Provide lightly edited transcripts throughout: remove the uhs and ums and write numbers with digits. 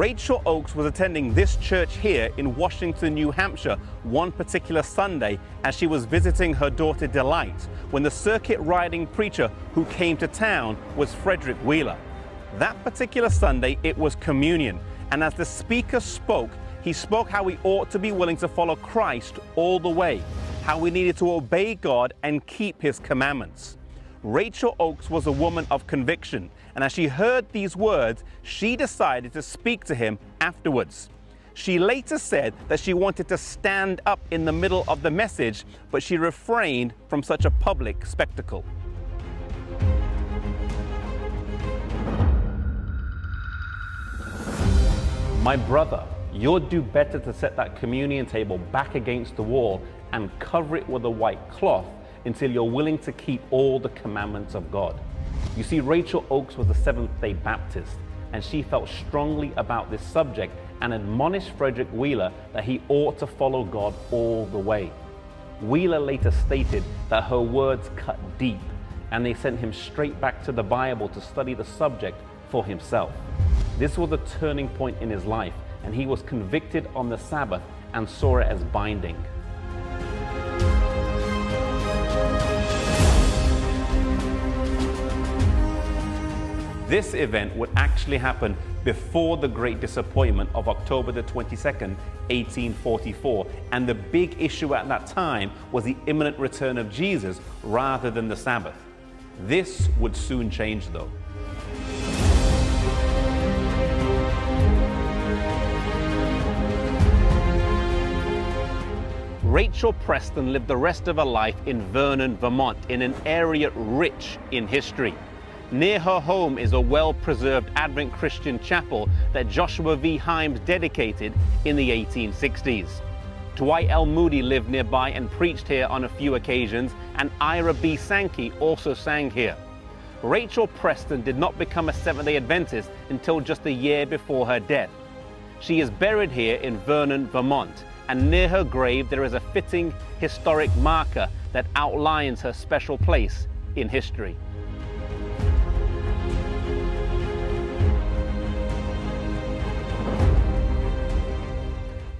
Rachel Oakes was attending this church here in Washington, New Hampshire one particular Sunday as she was visiting her daughter Delight when the circuit riding preacher who came to town was Frederico Weeler. That particular Sunday it was communion, and as the speaker spoke, he spoke how we ought to be willing to follow Christ all the way, how we needed to obey God and keep His commandments. Rachel Oakes was a woman of conviction, and as she heard these words, she decided to speak to him afterwards. She later said that she wanted to stand up in the middle of the message, but she refrained from such a public spectacle. My brother, you'll do better to set that communion table back against the wall and cover it with a white cloth until you're willing to keep all the commandments of God. You see, Rachel Oakes was a Seventh-day Baptist, and she felt strongly about this subject and admonished Frederico Weeler that he ought to follow God all the way. Weeler later stated that her words cut deep, and they sent him straight back to the Bible to study the subject for himself. This was a turning point in his life, and he was convicted on the Sabbath and saw it as binding. This event would actually happen before the Great Disappointment of October the 22nd, 1844, and the big issue at that time was the imminent return of Jesus rather than the Sabbath. This would soon change though. Rachel Preston lived the rest of her life in Vernon, Vermont, in an area rich in history. Near her home is a well-preserved Advent Christian chapel that Joshua V. Himes dedicated in the 1860s. Dwight L. Moody lived nearby and preached here on a few occasions, and Ira B. Sankey also sang here. Rachel Preston did not become a Seventh-day Adventist until just a year before her death. She is buried here in Vernon, Vermont, and near her grave there is a fitting historic marker that outlines her special place in history.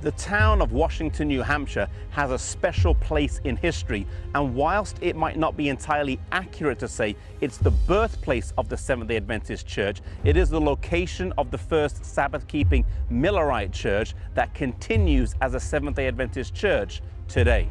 The town of Washington, New Hampshire has a special place in history, and whilst it might not be entirely accurate to say it's the birthplace of the Seventh-day Adventist Church, it is the location of the first Sabbath-keeping Millerite church that continues as a Seventh-day Adventist church today.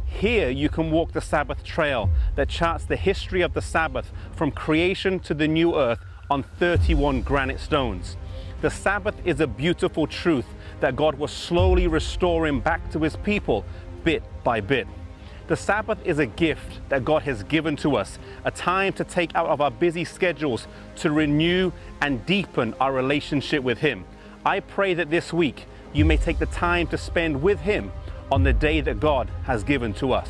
Here you can walk the Sabbath trail that charts the history of the Sabbath from creation to the new earth on 31 granite stones. The Sabbath is a beautiful truth that God was slowly restoring back to His people bit by bit. The Sabbath is a gift that God has given to us, a time to take out of our busy schedules to renew and deepen our relationship with Him. I pray that this week you may take the time to spend with Him on the day that God has given to us.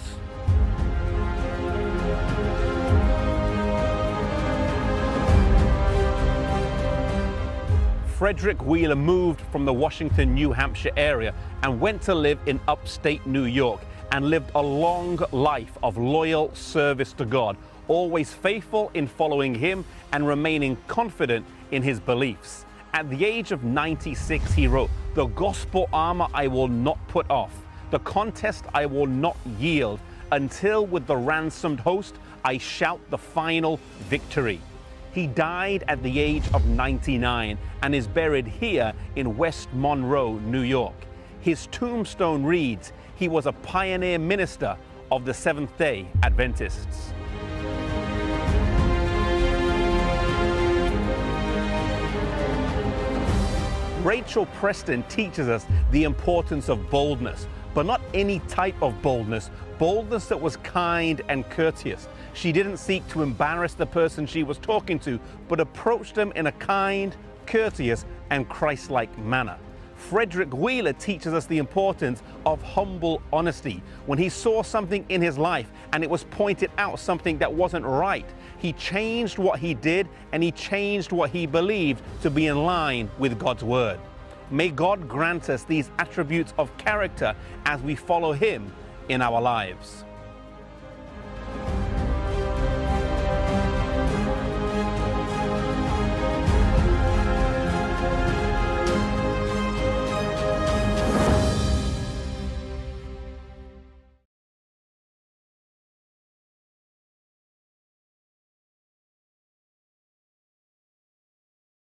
Frederico Weeler moved from the Washington, New Hampshire area and went to live in upstate New York and lived a long life of loyal service to God, always faithful in following Him and remaining confident in his beliefs. At the age of 96, he wrote, "The gospel armor I will not put off. The contest I will not yield until with the ransomed host I shout the final victory." He died at the age of 99 and is buried here in West Monroe, New York. His tombstone reads, he was a pioneer minister of the Seventh-day Adventists. Rachel Preston teaches us the importance of boldness, but not any type of boldness, boldness that was kind and courteous. She didn't seek to embarrass the person she was talking to, but approached them in a kind, courteous, and Christ-like manner. Frederico Weeler teaches us the importance of humble honesty. When he saw something in his life and it was pointed out something that wasn't right, he changed what he did and he changed what he believed to be in line with God's word. May God grant us these attributes of character as we follow Him in our lives.